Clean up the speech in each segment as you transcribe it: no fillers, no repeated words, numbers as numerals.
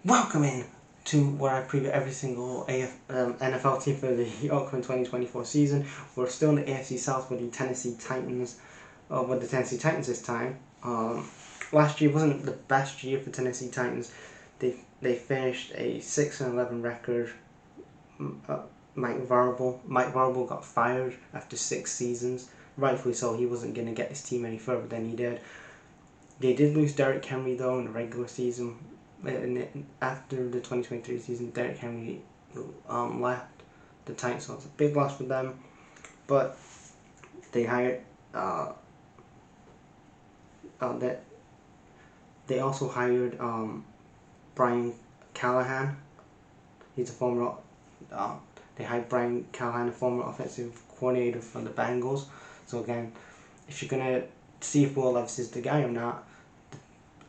Welcome in to where I preview every single NFL team for the upcoming 2024 season. We're still in the AFC South with the Tennessee Titans. This time. Last year wasn't the best year for Tennessee Titans. They finished a 6-11 record. Mike Vrabel got fired after 6 seasons. Rightfully so. He wasn't going to get this team any further than he did. They did lose Derrick Henry though in the regular season. After the 2023 season, Derrick Henry left the Titans, so it's a big loss for them. But they hired they also hired Brian Callahan. He's a former they hired Brian Callahan, a former offensive coordinator from the Bengals. So again, if you're gonna see if Will Levis is the guy or not,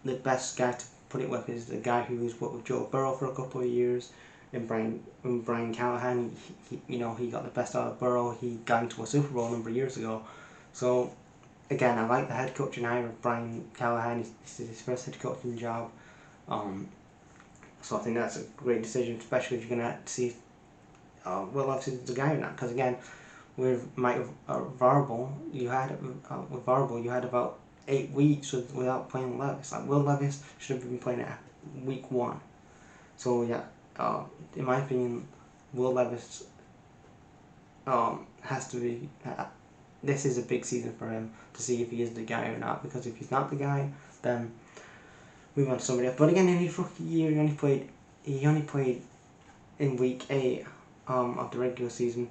the best guy to put it with is the guy who's worked with Joe Burrow for a couple of years, and Brian Callahan. He got the best out of Burrow. He got into a Super Bowl a number of years ago. So again, I like the head coaching hire of Brian Callahan. This is his first head coaching job. So I think that's a great decision, especially if you're gonna see Will Levis is the guy or not. Because again, with Mike Vrabel, you had about 8 weeks without playing Levis. Like, Will Levis should have been playing at week 1. So yeah, in my opinion, Will Levis has to be. This is a big season for him to see if he is the guy or not. Because if he's not the guy, then we want somebody else. But again, in his rookie year, he only played in week 8 of the regular season.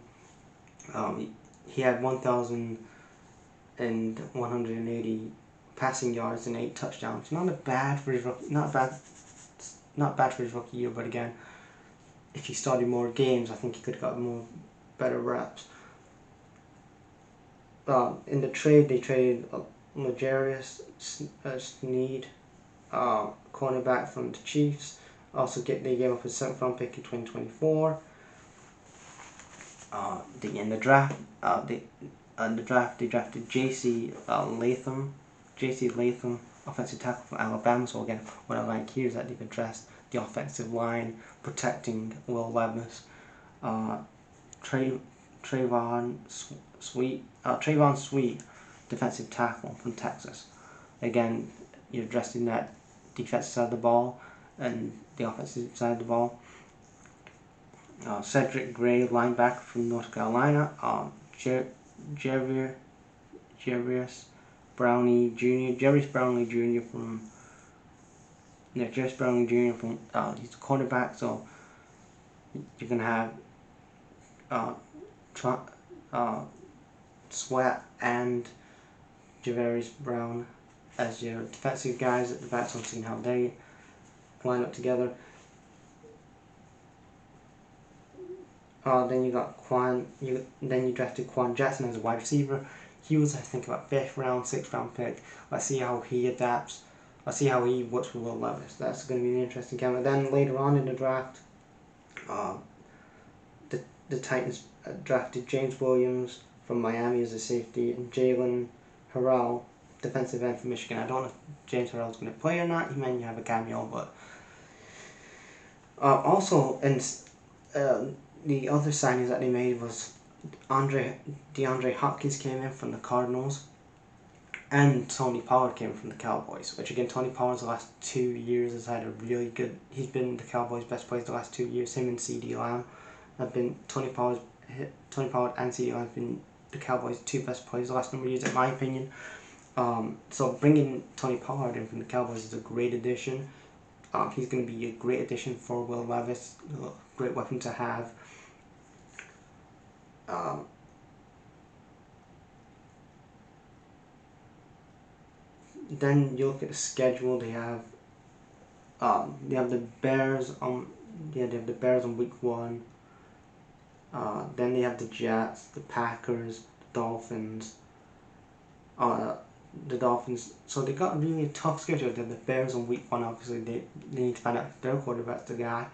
He had 1,180 passing yards and 8 touchdowns. Not bad for his rookie year, but again, if he started more games, I think he could have got better reps. In the trade, they traded Jarvis, Sneed, cornerback from the Chiefs. Also, they gave up a 7th round pick in 2024. In the draft, they drafted JC Latham, offensive tackle from Alabama. So again, what I like here is that they've addressed the offensive line, protecting Will Levis. Trayvon Sweet, defensive tackle from Texas. Again, you're addressing that defensive side of the ball and the offensive side of the ball. Cedric Gray, linebacker from North Carolina. Jarvis Brownlee Jr. from he's a cornerback. So you're gonna have Sweat and Jarvis Brown as your defensive guys at the back. So I'm seeing how they line up together. Then you got then you drafted Quan Jackson as a wide receiver. He was, I think, about 5th round, 6th round pick. Let's see how he adapts. Let's see how he works with Will Levis. That's going to be an interesting game. And then later on in the draft, the Titans drafted James Williams from Miami as a safety, and Jaylen Harrell, defensive end from Michigan. I don't know if James Harrell's going to play or not. He may have a cameo, but also, and the other signings that they made was DeAndre Hopkins came in from the Cardinals, and Tony Pollard came from the Cowboys. Which again, Tony Pollard the last 2 years has had a really good. He's been the Cowboys' best player the last 2 years. Him and CD Lamb have been Tony Pollard and CD Lamb have been the Cowboys' 2 best players the last number of years, in my opinion. So bringing Tony Pollard in from the Cowboys is a great addition. He's going to be a great addition for Will Levis. A great weapon to have. Then you look at the schedule. They have the Bears on. They have the Bears on week 1. Then they have the Jets, the Packers, the Dolphins. So they got a really tough schedule. They have the Bears on week 1. Obviously, they need to find out if their quarterback's the guy.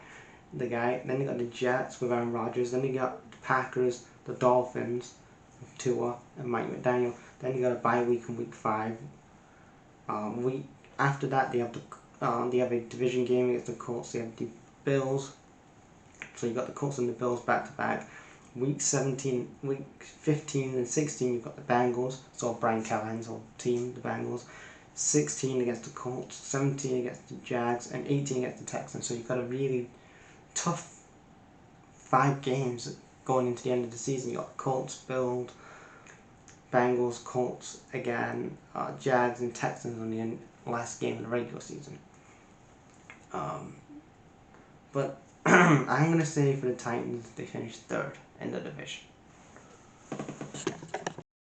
Then they got the Jets with Aaron Rodgers. Then they got the Packers, the Dolphins, with Tua and Mike McDaniel. Then you got a bye week in week 5. After that, they have They have a division game against the Colts. They have the Bills. So you got the Colts and the Bills back to back. Week 15 and 16 you've got the Bengals. So Brian Callahan's old team, the Bengals. 16 against the Colts, 17 against the Jags, and 18 against the Texans. So you've got a really tough 5 games going into the end of the season. You got Colts, Bills, Bengals, Colts again, Jags and Texans on the last game of the regular season. But I'm going to say for the Titans, they finished 3rd in the division.